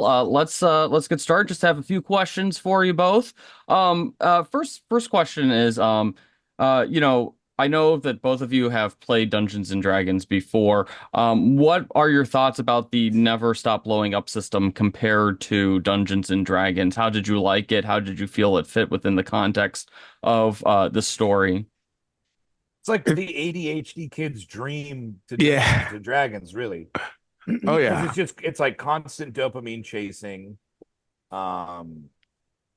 well, let's get started. Just have a few questions for you both. First question is, I know that both of you have played Dungeons and Dragons before. What are your thoughts about the Never Stop Blowing Up system compared to Dungeons and Dragons? How did you like it? How did you feel it fit within the context of the story? It's like the ADHD kid's dream to Yeah. Dungeons and Dragons, really, Oh because yeah. it's like constant dopamine chasing. Um,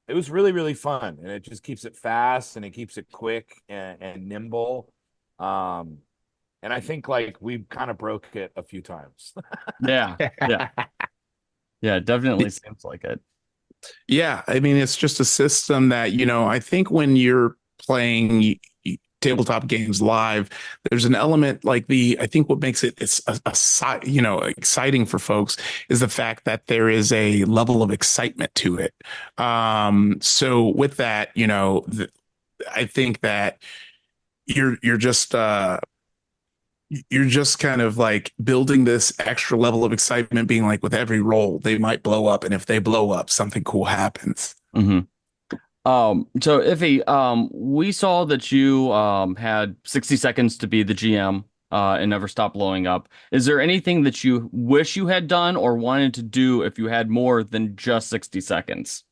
it was really really fun, and it just keeps it fast and it keeps it quick and nimble. Um, and I think like we kind of broke it a few times. Yeah, yeah, yeah. Definitely seems like it. Yeah, I mean, it's just a system that, I think when you're playing tabletop games live, there's an element like I think what makes it's exciting for folks is the fact that there is a level of excitement to it. So with that, I think that you're just you're just kind of like building this extra level of excitement, being like with every roll, they might blow up. And if they blow up, something cool happens. Hmm. So Ify, we saw that you had 60 seconds to be the GM and never stop blowing up. Is there anything that you wish you had done or wanted to do if you had more than just 60 seconds?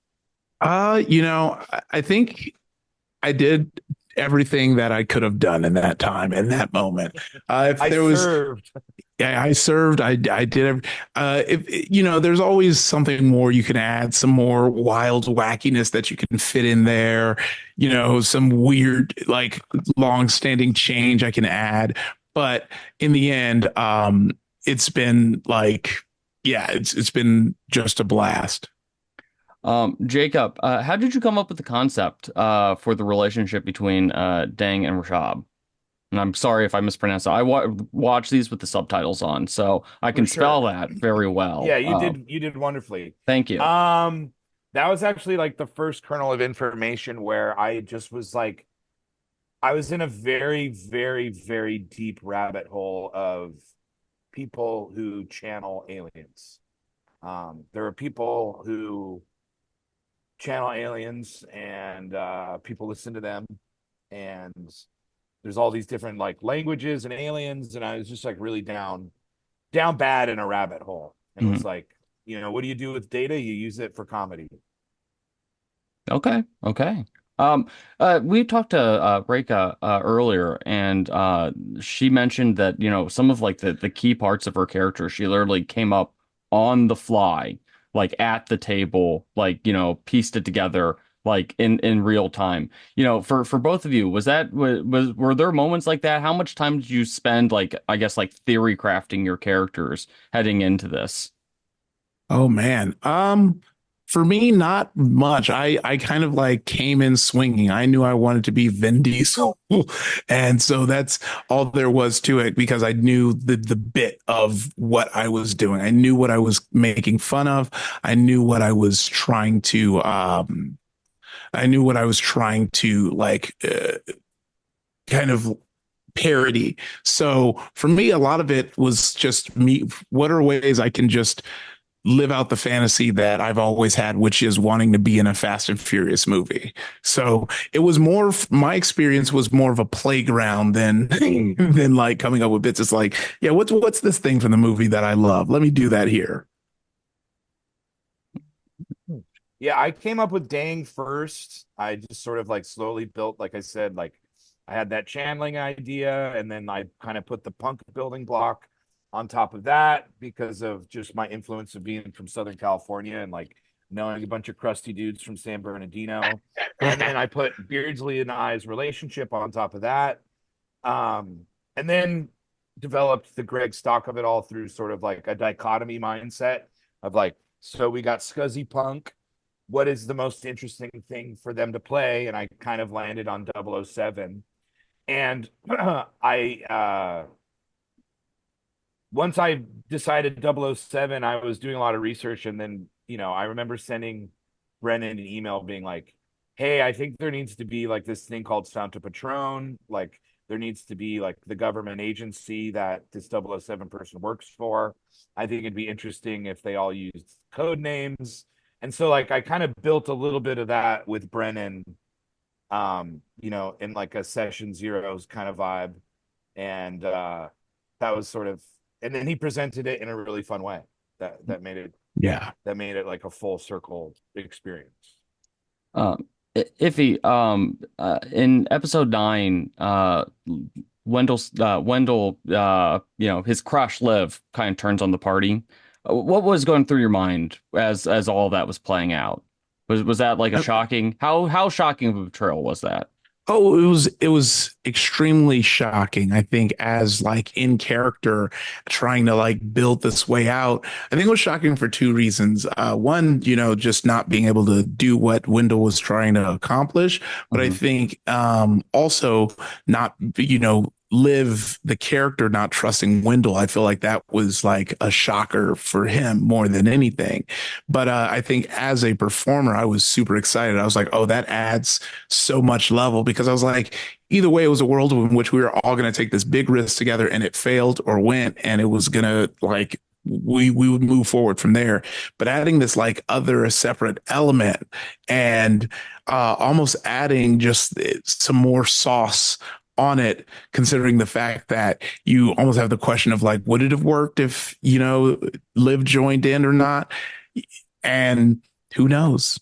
I think I did everything that I could have done in that time, in that moment. If I there was, served. yeah, I served, I did. If there's always something more you can add, some more wild wackiness that you can fit in there. Some weird, like long-standing change I can add. But in the end, it's been like, yeah, it's been just a blast. Jacob, how did you come up with the concept for the relationship between Dang and Rashab? And I'm sorry if I mispronounced it. I watch these with the subtitles on, so I For can spell sure. that very well. Yeah, you did wonderfully. Thank you. Um, that was actually like the first kernel of information where I just was like, I was in a very, very, very deep rabbit hole of people who channel aliens. There are people who channel aliens and people listen to them, and there's all these different like languages and aliens, and I was just like really down bad in a rabbit hole and was Mhm. like, what do you do with data? You use it for comedy. Okay, okay. We talked to Rekha earlier, and she mentioned that some of like the key parts of her character, she literally came up on the fly, like at the table, like pieced it together, like in real time. For both of you, were there moments like that? How much time did you spend, like I guess, like theory crafting your characters heading into this? Oh man. For me, not much. I kind of like came in swinging. I knew I wanted to be Vin Diesel, and so that's all there was to it because I knew the bit of what I was doing. I knew what I was making fun of. I knew what I was trying to. I knew what I was trying to like, kind of parody. So for me, a lot of it was just me. What are ways I can just live out the fantasy that I've always had, which is wanting to be in a Fast and Furious movie. So it was more, my experience was more of a playground than than like coming up with bits. It's like, yeah, what's this thing from the movie that I love? Let me do that here. Yeah, I came up with Dang first. I just sort of like slowly built, like I said, like I had that channeling idea, and then I kind of put the punk building block on top of that because of just my influence of being from Southern California and like knowing a bunch of crusty dudes from San Bernardino. And then I put Beardsley and I's relationship on top of that. And then developed the Greg stock of it all through sort of like a dichotomy mindset of like, so we got Scuzzy Punk. What is the most interesting thing for them to play? And I kind of landed on 007. And once I decided 007, I was doing a lot of research. And then, I remember sending Brennan an email being like, hey, I think there needs to be like this thing called Santa Patron. Like, There needs to be like the government agency that this 007 person works for. I think it'd be interesting if they all used code names. And so like I kind of built a little bit of that with Brennan, in like a session zeros kind of vibe. And that was sort of, and then he presented it in a really fun way that made it Yeah. like a full circle experience. Um, Ify, in episode 9, Wendell, his crush Liv kind of turns on the party. What was going through your mind as all that was playing out? Was that like a shocking? How shocking of a betrayal was that? Oh, it was extremely shocking. I think as like in character, trying to like build this way out. I think it was shocking for two reasons. One, just not being able to do what Wendell was trying to accomplish, but I Mhm. think also not, live the character not trusting Wendell. I feel like that was like a shocker for him more than anything. But I think as a performer, I was super excited. I was like, oh, that adds so much level because I was like, either way, it was a world in which we were all going to take this big risk together and it failed or went, and it was going to like, we would move forward from there. But adding this like other separate element and almost adding just some more sauce on it, considering the fact that you almost have the question of like, would it have worked if, Liv joined in or not? And who knows?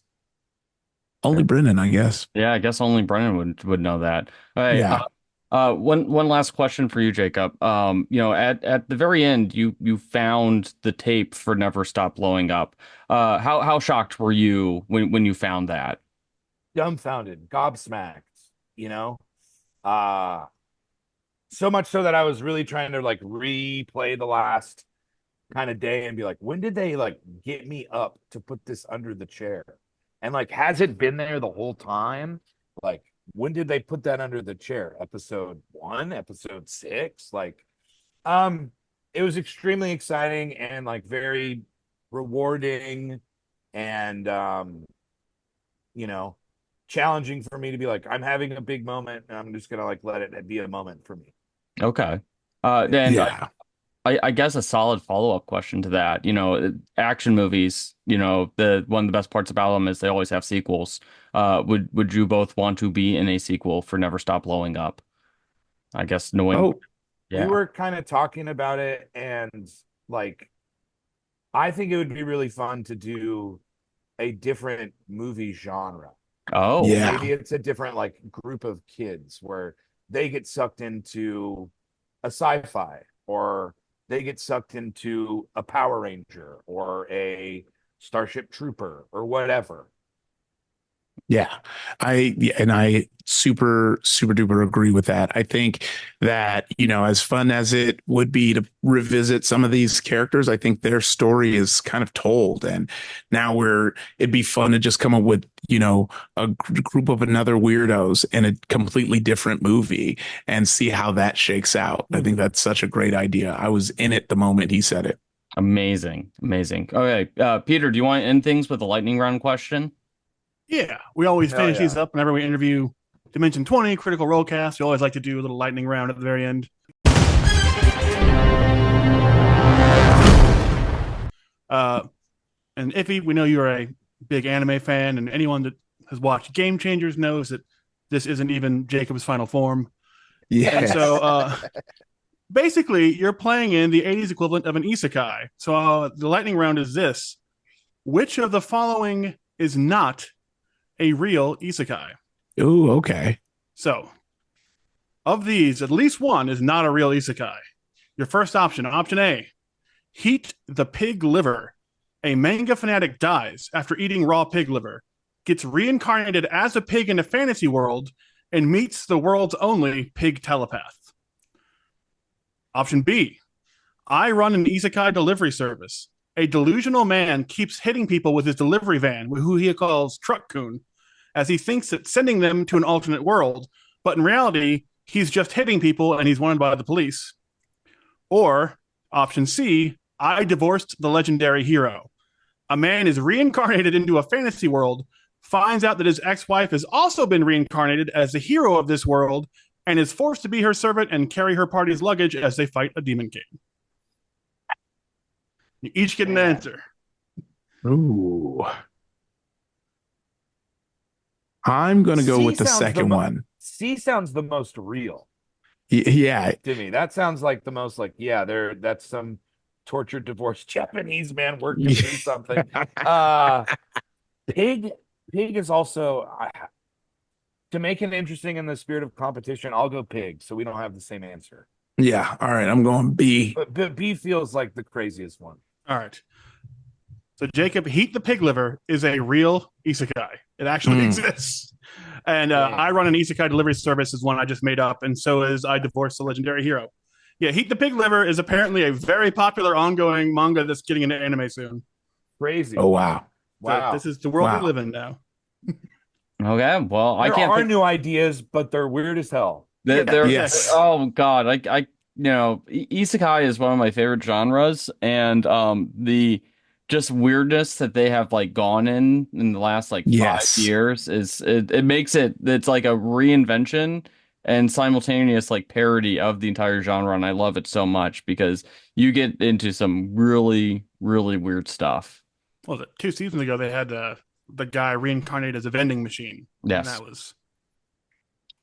Only Brennan, I guess. Yeah, I guess only Brennan would know that. All right. Yeah. One last question for you, Jacob. At the very end, you found the tape for Never Stop Blowing Up. How shocked were you when you found that? Dumbfounded, gobsmacked, you know? Uh so much so that I was really trying to like replay the last kind of day and be like, when did they like get me up to put this under the chair? And like, has it been there the whole time? Like, when did they put that under the chair? Episode 1, episode 6? Like, um, it was extremely exciting and like very rewarding and you know, challenging for me to be like, I'm having a big moment and I'm just gonna like let it be a moment for me. Okay. Yeah. And Yeah. I guess a solid follow-up question to that, action movies, the one of the best parts about them is they always have sequels. Would you both want to be in a sequel for Never Stop Blowing Up? I guess knowing, Oh, We yeah. were kind of talking about it, and like, I think it would be really fun to do a different movie genre. Oh, yeah. Maybe it's a different like group of kids where they get sucked into a sci-fi, or they get sucked into a Power Ranger or a Starship Trooper or whatever. Yeah, I super super duper agree with that. I think that, as fun as it would be to revisit some of these characters, I think their story is kind of told, and now it'd be fun to just come up with, a group of another weirdos in a completely different movie and see how that shakes out. I think that's such a great idea. I was in it the moment he said it. amazing, amazing. Okay, Peter, do you want to end things with a lightning round question? Yeah, we always Hell finish these yeah. up whenever we interview Dimension 20, Critical Rolecast. We always like to do a little lightning round at the very end. And Iffy, we know you're a big anime fan, and anyone that has watched Game Changers knows that this isn't even Jacob's final form. And Yeah. so basically, you're playing in the 80s equivalent of an isekai. So the lightning round is this. Which of the following is not a real isekai? Oh, okay. So, of these, at least one is not a real isekai. Your first option, option A, Heat the Pig Liver. A manga fanatic dies after eating raw pig liver, gets reincarnated as a pig in a fantasy world, and meets the world's only pig telepath. Option B, I run an isekai delivery service. A delusional man keeps hitting people with his delivery van, who he calls Truck Coon, as he thinks that sending them to an alternate world, but in reality, he's just hitting people and he's wanted by the police. Or option C, I divorced the legendary hero. A man is reincarnated into a fantasy world, finds out that his ex-wife has also been reincarnated as the hero of this world, and is forced to be her servant and carry her party's luggage as they fight a demon king. You each get an answer. Ooh. I'm going to go with the second one. C sounds the most real Yeah. to me. That sounds like the most like, that's some tortured, divorced Japanese man working through something. Pig is also, to make it interesting in the spirit of competition, I'll go pig, so we don't have the same answer. Yeah. All right. I'm going B. But B feels like the craziest one. All right. So Jacob, Heat the Pig Liver is a real isekai. It actually exists. And I run an isekai delivery service, is one I just made up, and so is I Divorced the Legendary Hero. Yeah, Heat the Pig Liver is apparently a very popular ongoing manga that's getting into anime soon. Crazy. Oh, wow. So this is the world we live in now. Okay, well, there are new ideas, but they're weird as hell. Yes. Oh God, isekai is one of my favorite genres, and the just weirdness that they have like gone in the last like 5 years it makes it's like a reinvention and simultaneous like parody of the entire genre, and I love it so much because you get into some really, really weird stuff. What was it 2 seasons ago? They had the guy reincarnated as a vending machine. Yes, and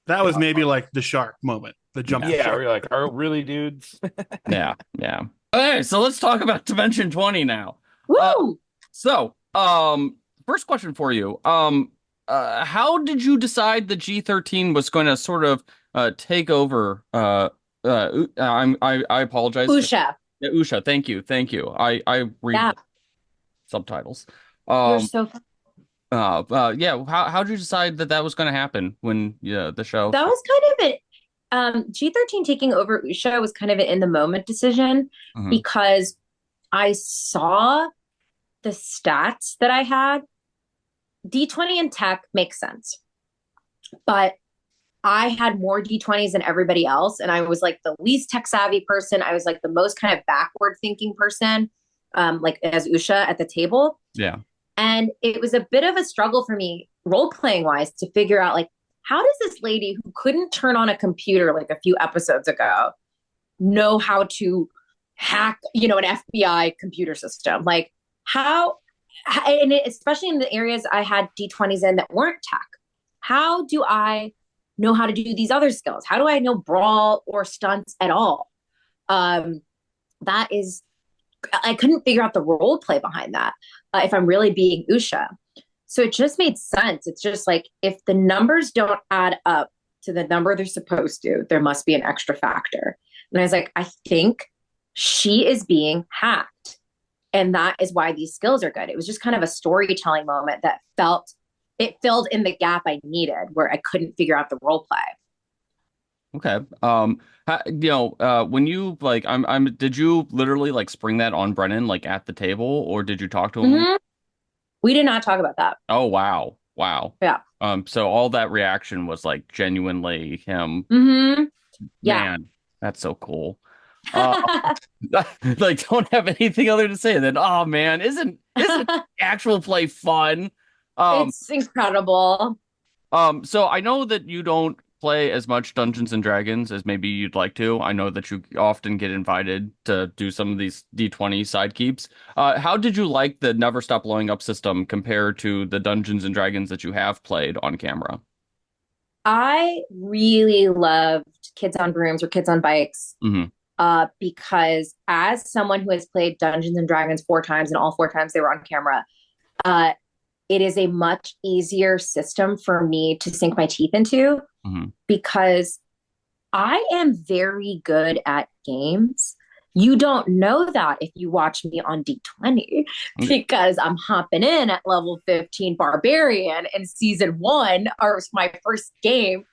that was maybe like the shark moment, the jump. Yeah, we're like, oh, really, dudes? yeah. Okay, so let's talk about Dimension 20 now. Woo! First question for you. How did you decide the G13 was going to sort of take over? I apologize. Usha. Yeah, Usha. Thank you. I read subtitles. You're so fun. How did you decide that was going to happen when the show? That was kind of it. G13 taking over Usha was kind of an in the moment decision because I saw the stats that I had. D20 and tech makes sense, but I had more D20s than everybody else, and I was like the least tech savvy person. I was like the most kind of backward thinking person, like as Usha at the table. Yeah. And it was a bit of a struggle for me, role playing wise, to figure out like, how does this lady who couldn't turn on a computer like a few episodes ago know how to hack, an FBI computer system? Like and especially in the areas I had D20s in that weren't tech. How do I know how to do these other skills? How do I know brawl or stunts at all? I couldn't figure out the role play behind that if I'm really being Usha. So it just made sense. It's just like, if the numbers don't add up to the number they're supposed to, there must be an extra factor. And I was like, I think she is being hacked. And that is why these skills are good. It was just kind of a storytelling moment that filled in the gap I needed where I couldn't figure out the role play. Okay. When you like, did you literally like spring that on Brennan like at the table, or did you talk to him? Mm-hmm. We did not talk about that. Oh, wow. Yeah. So all that reaction was like genuinely him. Mm-hmm. Yeah. Man, that's so cool. Like, don't have anything other to say than, oh man, isn't actual play fun? It's incredible. So I know that you don't play as much Dungeons and Dragons as maybe you'd like to. I know that you often get invited to do some of these D20 side keeps. How did you like the Never Stop Blowing Up system compared to the Dungeons and Dragons that you have played on camera? I really loved Kids on Brooms or Kids on Bikes. Because as someone who has played Dungeons and Dragons 4 times, and all 4 times they were on camera, it is a much easier system for me to sink my teeth into because I am very good at games. You don't know that if you watch me on D20 because I'm hopping in at level 15 Barbarian in season 1, or my first game.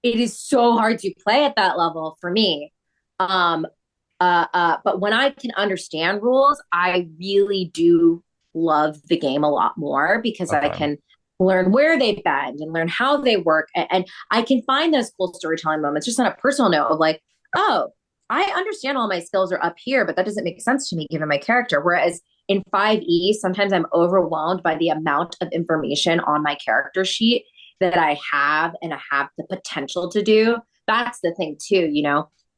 It is so hard to play at that level for me. But when I can understand rules, I really do love the game a lot more because I can learn where they bend and learn how they work. And I can find those cool storytelling moments just on a personal note of like, oh, I understand all my skills are up here, but that doesn't make sense to me given my character. Whereas in 5e, sometimes I'm overwhelmed by the amount of information on my character sheet that I have and I have the potential to do. that's the thing too,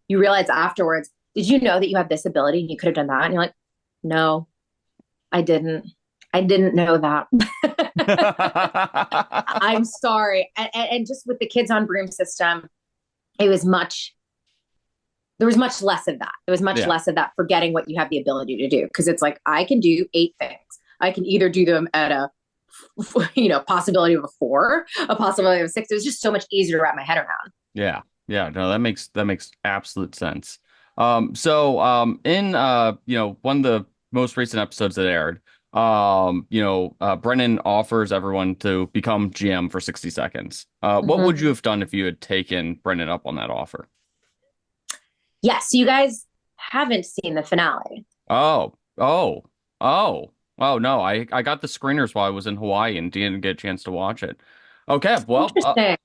you realize afterwards, did you know that you have this ability and you could have done that? And you're like, no, I didn't. I didn't know that. I'm sorry. And just with the kids on broom system, there was much less of that. There was much less of that forgetting what you have the ability to do. Because it's like, I can do 8 things. I can either do them at a, possibility of a 4, a possibility of a 6. It was just so much easier to wrap my head around. Yeah. Yeah. No, that makes absolute sense. In one of the most recent episodes that aired, Brennan offers everyone to become GM for 60 seconds. What would you have done if you had taken Brennan up on that offer? Yes, you guys haven't seen the finale. Oh, no, I got the screeners while I was in Hawaii and didn't get a chance to watch it. Okay, well, interesting.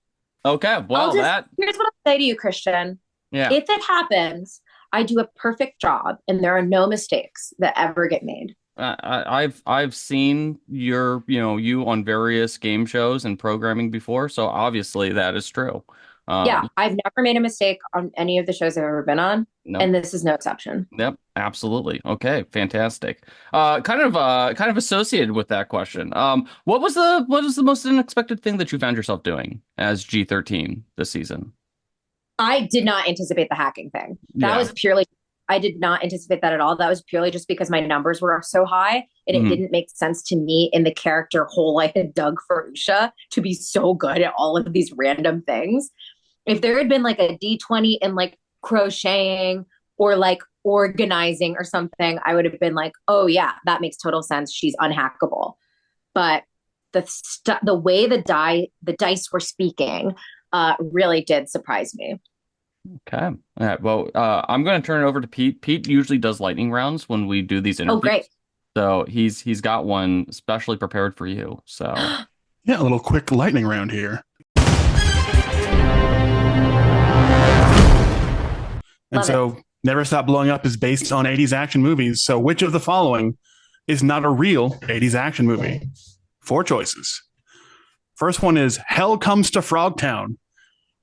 Okay, well, here's what I'll say to you, Christian. Yeah. If it happens, I do a perfect job and there are no mistakes that ever get made. I've seen you on various game shows and programming before, so obviously that is true. Yeah, I've never made a mistake on any of the shows I've ever been on, and this is no exception. Yep, absolutely. Okay, fantastic. Kind of associated with that question. What was the most unexpected thing that you found yourself doing as G13 this season? I did not anticipate the hacking thing. I did not anticipate that at all. That was purely just because my numbers were so high and it didn't make sense to me in the character whole life of Doug Ferusha to be so good at all of these random things. If there had been like a D20 and like crocheting or like organizing or something, I would have been like, oh yeah, that makes total sense. She's unhackable. But the way the dice were speaking really did surprise me. Okay. All right. Well, I'm going to turn it over to Pete. Pete usually does lightning rounds when we do these interviews. Oh, great. So he's got one specially prepared for you. So yeah, a little quick lightning round here. And so Never Stop Blowing Up is based on 80s action movies. So which of the following is not a real 80s action movie? 4 choices. First one is Hell Comes to Frogtown.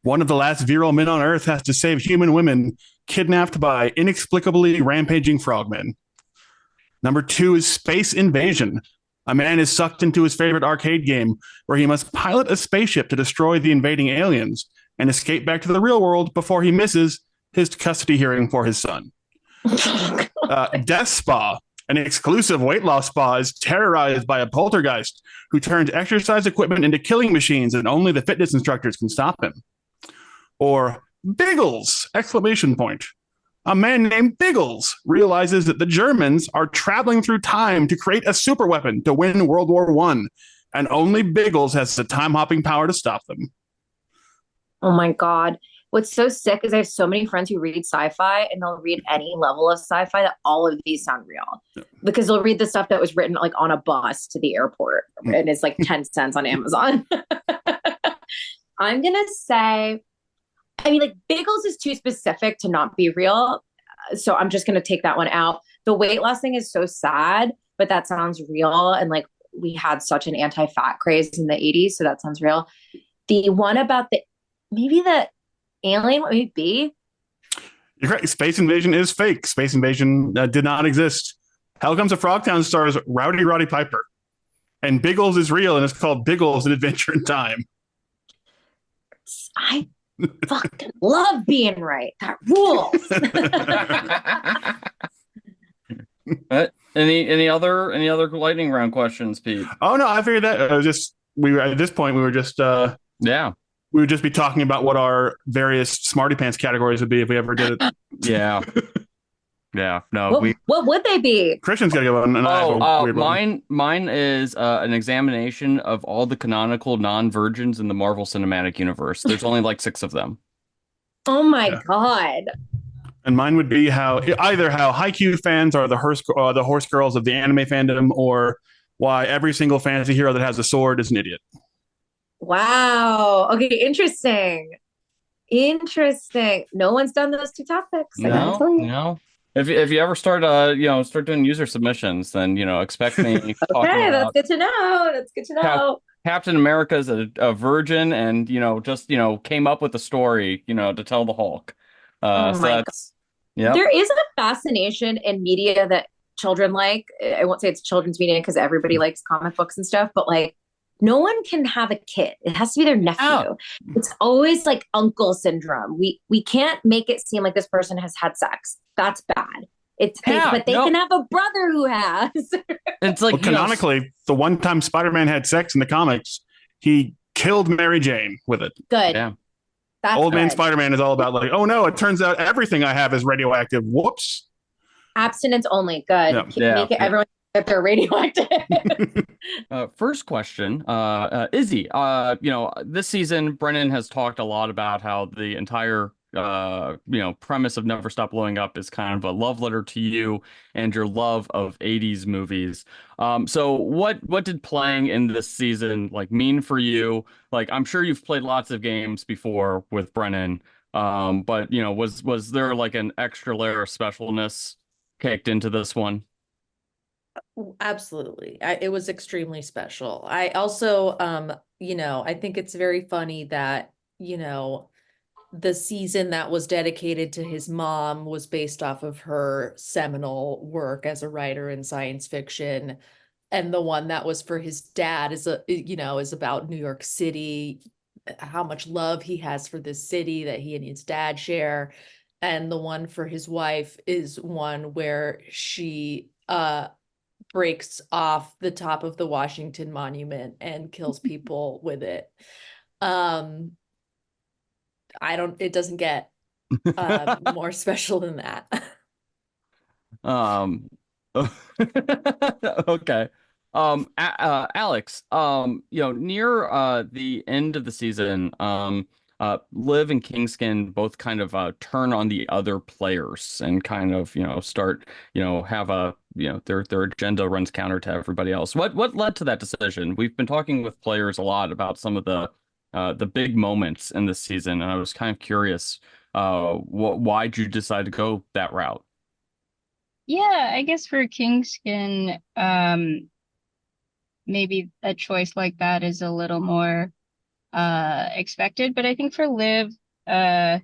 One of the last virile men on Earth has to save human women kidnapped by inexplicably rampaging frogmen. Number 2 is Space Invasion. A man is sucked into his favorite arcade game where he must pilot a spaceship to destroy the invading aliens and escape back to the real world before he misses his custody hearing for his son. Death Spa. An exclusive weight loss spa is terrorized by a poltergeist who turns exercise equipment into killing machines and only the fitness instructors can stop him. Or Biggles! ! A man named Biggles realizes that the Germans are traveling through time to create a superweapon to win World War I, and only Biggles has the time-hopping power to stop them. Oh my God. What's so sick is I have so many friends who read sci-fi and they'll read any level of sci-fi that all of these sound real. Because they'll read the stuff that was written like on a bus to the airport and it's like 10 cents on Amazon. I'm going to say, like Biggles is too specific to not be real. So I'm just going to take that one out. The weight loss thing is so sad, but that sounds real. And like we had such an anti-fat craze in the 80s. So that sounds real. The one about maybe the alien, what would it be? You're right. Space Invasion is fake. Space Invasion did not exist. Hell Comes to Frogtown stars Rowdy Roddy Piper. And Biggles is real, and it's called Biggles: An Adventure in Time. I fucking love being right. That rules. Any other lightning round questions, Pete? Oh no, I figured that we were at this point. We were just we would just be talking about what our various Smarty Pants categories would be if we ever did it. Yeah. Yeah. No. What would they be? Christian's got to go on. Mine is an examination of all the canonical non-virgins in the Marvel Cinematic Universe. There's only like 6 of them. Oh my God. And mine would be either how Haikyuu fans are the horse girls of the anime fandom, or why every single fantasy hero that has a sword is an idiot. Wow. Okay. Interesting. No one's done those 2 topics. No. If you ever start doing user submissions, then expect me. Okay, that's good to know. Captain America's a virgin and, just, came up with a story, to tell the Hulk. Oh So my God. that's, yep. There is a fascination in media that children like. I won't say it's children's media because everybody likes comic books and stuff, but like no one can have a kid. It has to be their Yeah. nephew. It's always like uncle syndrome. We can't make it seem like this person has had sex. That's bad. Yeah, But they no, can have a brother who has. it's like, Well, canonically, the one time Spider-Man had sex in the comics, he killed Mary Jane with it. Good. yeah. That's Old man good. Spider-Man is all about like, oh no, it turns out everything I have is radioactive. Whoops. Abstinence only. Good. Yeah. Yeah. Make it everyone that they're radioactive. First question, Izzy, this season, Brennan has talked a lot about how the entire, premise of Never Stop Blowing Up is kind of a love letter to you and your love of 80s movies. So what did playing in this season like mean for you? Like, I'm sure you've played lots of games before with Brennan, but was there like an extra layer of specialness caked into this one? Absolutely. It was extremely special. I also, I think it's very funny that, the season that was dedicated to his mom was based off of her seminal work as a writer in science fiction. And the one that was for his dad is about New York City, how much love he has for this city that he and his dad share. And the one for his wife is one where she breaks off the top of the Washington Monument and kills people with it. It doesn't get more special than that. Um, okay. Alex, near the end of the season, Liv and Kingskin both kind of turn on the other players and kind of, start, have their agenda runs counter to everybody else. What led to that decision? We've been talking with players a lot about some of the big moments in this season, and I was kind of curious, why'd you decide to go that route? Yeah, I guess for Kingskin, maybe a choice like that is a little more expected. But I think for Liv, like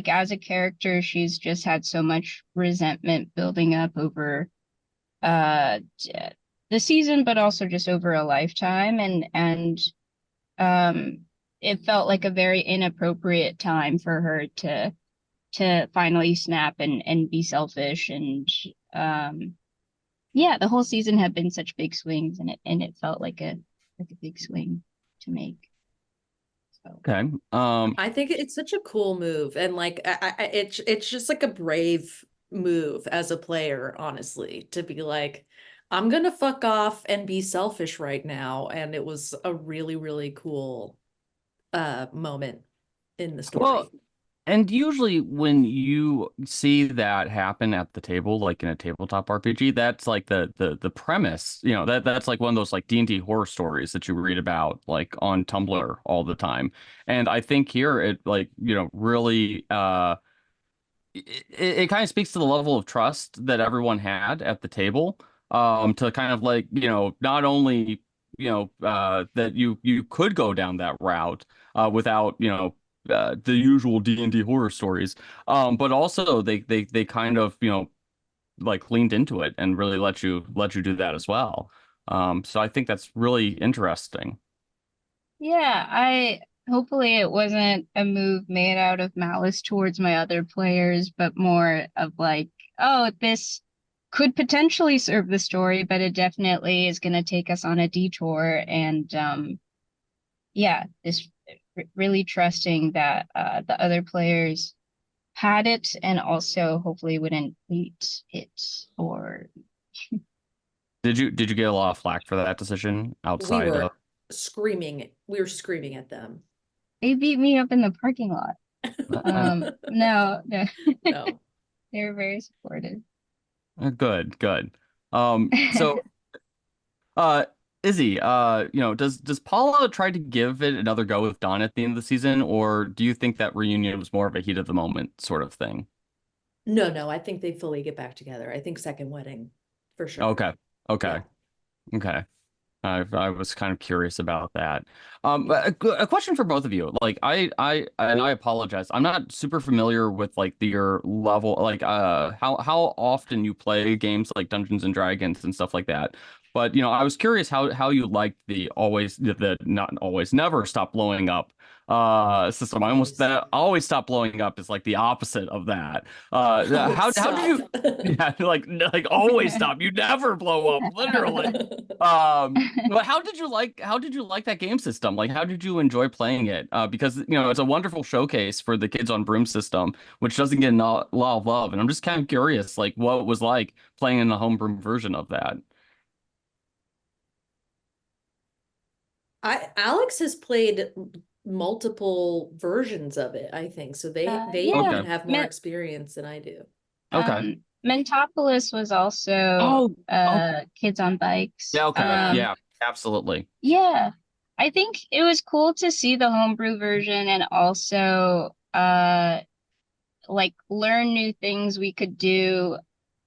as a character, she's just had so much resentment building up over uh the season, but also just over a lifetime. And um it felt like a very inappropriate time for her to finally snap and be selfish. And yeah, the whole season had been such big swings, and it felt like a big swing to make. So Okay. I think it's such a cool move, and like it's just like a brave move as a player, honestly, to be like, I'm gonna fuck off and be selfish right now, and it was a really, really cool moment in the story. Well, and usually when you see that happen at the table, like in a tabletop RPG, that's like the premise, that's like one of those like D&D horror stories that you read about like on Tumblr all the time. And I think here it like, really it kind of speaks to the level of trust that everyone had at the table, to kind of like, not only, that you could go down that route without, the usual D&D horror stories, but also they kind of, like leaned into it and really let you do that as well. So I think that's really interesting. yeah, I hopefully it wasn't a move made out of malice towards my other players, but more of like, oh, this could potentially serve the story, but it definitely is going to take us on a detour. And yeah, this really trusting that the other players had it and also hopefully wouldn't beat it. Or Did you get a lot of flack for that decision We outside were of? we were screaming at them. they beat me up in the parking lot. No, no. No. They were very supportive. Good, good. So, uh, Izzy, does Paula try to give it another go with Don at the end of the season, or do you think that reunion was more of a heat of the moment sort of thing? No, I think they fully get back together. I think second wedding for sure. Okay, okay, Yeah. okay. I was kind of curious about that. But a question for both of you. Like I apologize. I'm not super familiar with like your level, like how often you play games like Dungeons and Dragons and stuff like that. But I was curious how you liked the not always never stop blowing up system. I almost that always stop blowing up is like the opposite of that. How did you yeah, like always stop. You never blow up, literally. But how did you like that game system? Like, how did you enjoy playing it? Because it's a wonderful showcase for the Kids on Broom system, which doesn't get a lot of love. And I'm just kind of curious, like, what it was like playing in the homebrew version of that. Alex has played multiple versions of it, I think. So they Yeah. even have more experience than I do. Okay. Mentopolis was also Kids on Bikes. Yeah. Okay. Yeah. Absolutely. Yeah. I think it was cool to see the homebrew version and also like learn new things we could do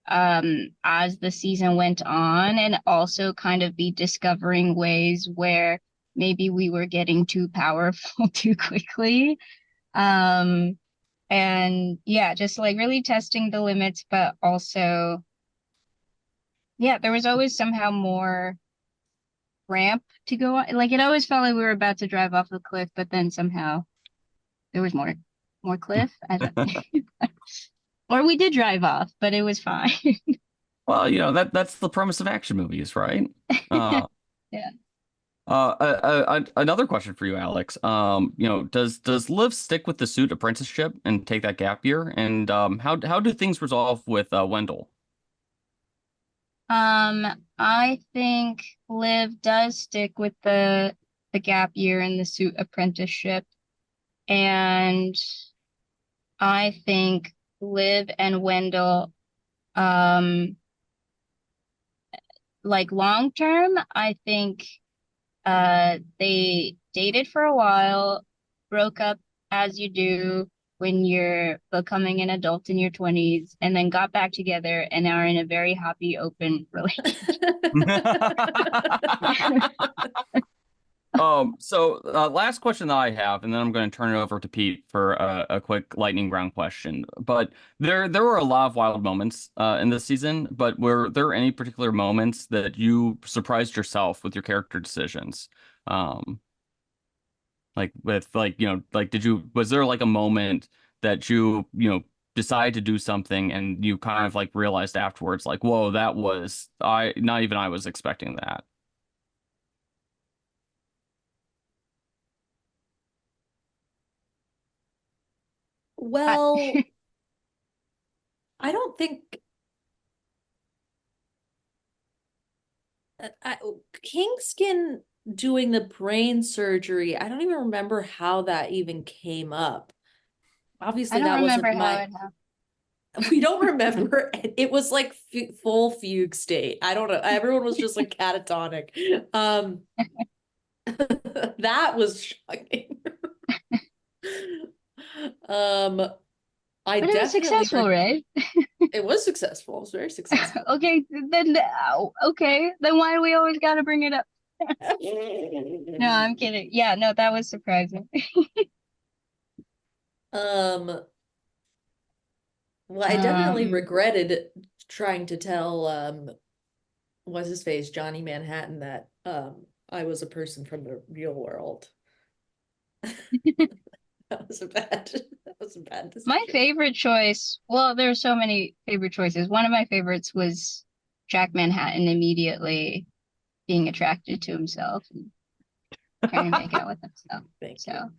as the season went on, and also kind of be discovering ways where maybe we were getting too powerful too quickly. And yeah, just like really testing the limits, but also, yeah, there was always somehow more ramp to go on. Like it always felt like we were about to drive off a cliff, but then somehow there was more cliff. I don't or we did drive off, but it was fine. Well, that's the premise of action movies, right? Yeah. Another question for you, Alex. Does Liv stick with the suit apprenticeship and take that gap year? And how do things resolve with Wendell? I think Liv does stick with the gap year and the suit apprenticeship, and I think Liv and Wendell, like long term, I think they dated for a while, broke up as you do when you're becoming an adult in your 20s, and then got back together and are in a very happy, open relationship. So last question that I have, and then I'm going to turn it over to Pete for a quick lightning round question. But there were a lot of wild moments in this season, but were there any particular moments that you surprised yourself with your character decisions? Like with was there like a moment that you decide to do something and you kind of like realized afterwards, like, whoa, that was not even I was expecting that. Well, I don't think Kingskin doing the brain surgery, I don't even remember how that even came up. Obviously, that wasn't how my. it happened. We don't remember. It was like full fugue state. I don't know. Everyone was just like catatonic. That was shocking. I But it was definitely successful, right? It was successful. It was very successful. Okay, then why do we always got to bring it up? No, I'm kidding. Yeah, no, that was surprising. Well, I definitely regretted trying to tell what's his face, Johnny Manhattan, that I was a person from the real world. That was a bad decision. My favorite choice, well, there are so many favorite choices. One of my favorites was Jack Manhattan immediately being attracted to himself and trying to make out with himself. Thank you.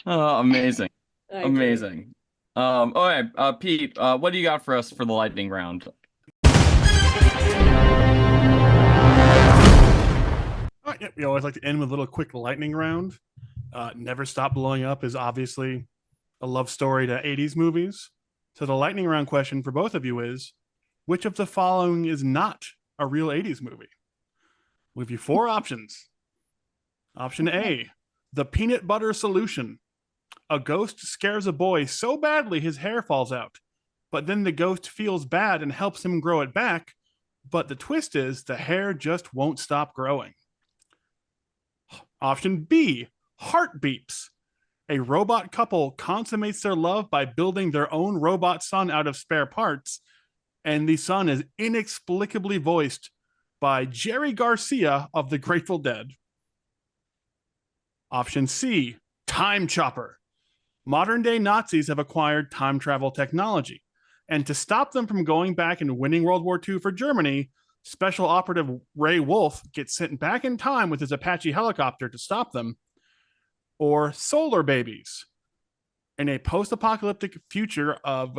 Oh, amazing. Amazing. All right, Pete, what do you got for us for the lightning round? All right, we always like to end with a little quick lightning round. Never Stop Blowing Up is obviously a love story to 80s movies. So the lightning round question for both of you is, which of the following is not a real 80s movie? We'll give you 4 options. Option A, The Peanut Butter Solution. A ghost scares a boy so badly his hair falls out, but then the ghost feels bad and helps him grow it back, but the twist is the hair just won't stop growing. Option B, heart beeps. A robot couple consummates their love by building their own robot son out of spare parts, and the son is inexplicably voiced by Jerry Garcia of the Grateful Dead. Option C, time chopper. Modern day Nazis have acquired time travel technology, and to stop them from going back and winning World War II for Germany, Special Operative Ray Wolf gets sent back in time with his Apache helicopter to stop them. Or solar babies. In a post-apocalyptic future of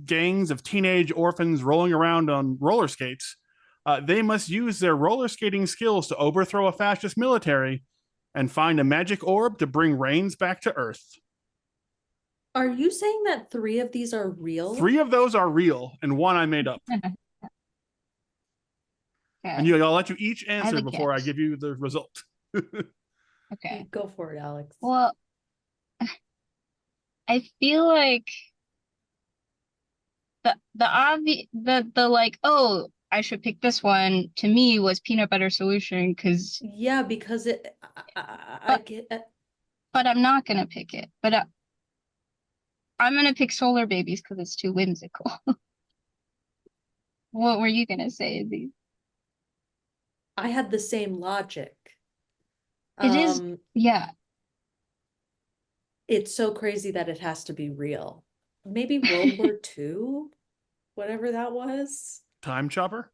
gangs of teenage orphans rolling around on roller skates, they must use their roller skating skills to overthrow a fascist military and find a magic orb to bring rains back to Earth. Are you saying that 3 of these are real? 3 of those are real, and 1 I made up. Okay. And I'll let you each answer before I give you the result. Okay. Go for it, Alex. Well, I feel like the like, oh, I should pick this one, to me was Peanut Butter Solution, because yeah, because I get it. But I'm not gonna pick it. But I'm gonna pick Solar Babies because it's too whimsical. What were you gonna say, Izzy? I had the same logic. It is, yeah. It's so crazy that it has to be real. Maybe World War II, whatever that was. Time chopper?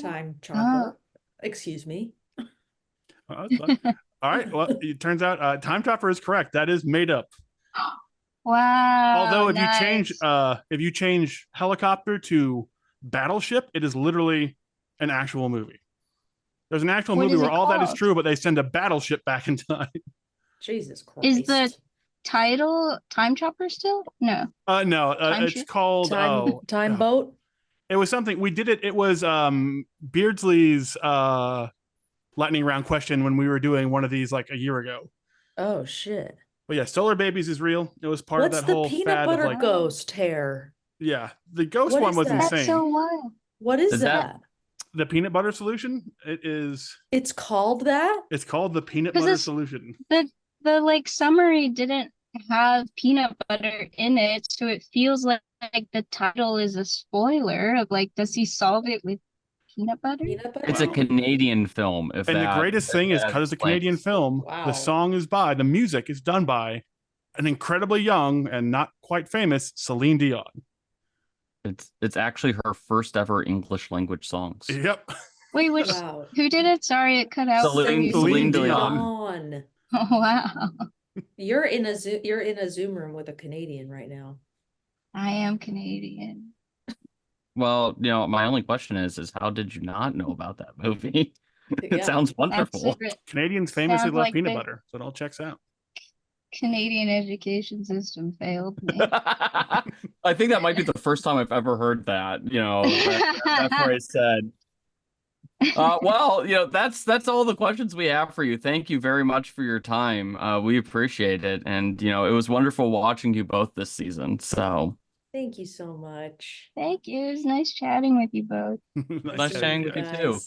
Time chopper. Excuse me. All right. Well, it turns out time chopper is correct. That is made up. Wow. Although if you change helicopter to battleship, it is literally an actual movie. There's an actual movie where all that is true, but they send a battleship back in time. Jesus Christ. Is the title Time Chopper still? No. No, it's called Time Boat. It was something we did it. It was Beardsley's lightning round question when we were doing one of these like a year ago. Oh shit. But yeah, Solar Babies is real. It was part of that whole peanut fad butter of like ghost hair. Yeah, the ghost one was insane. That's so wild. What is that? The peanut butter solution? It is. It's called that? It's called the peanut butter solution. The like summary didn't have peanut butter in it, so it feels like the title is a spoiler of like, does he solve it with peanut butter? It's a Canadian film. And the greatest thing is because it's a Canadian film, the song is the music is done by an incredibly young and not quite famous Celine Dion. It's actually her first ever English language songs. Yep. Wait, who did it? Sorry, it cut out. Celine Dion. Oh wow. You're in a Zoom room with a Canadian right now. I am Canadian. Well, my only question is how did you not know about that movie? It sounds wonderful. Canadians famously love peanut butter, so it all checks out. Canadian education system failed me. I think that might be the first time I've ever heard that, that phrase said. Well, that's all the questions we have for you. Thank you very much for your time. We appreciate it. And, it was wonderful watching you both this season. So thank you so much. Thank you. It was nice chatting with you both. Nice chatting with you too.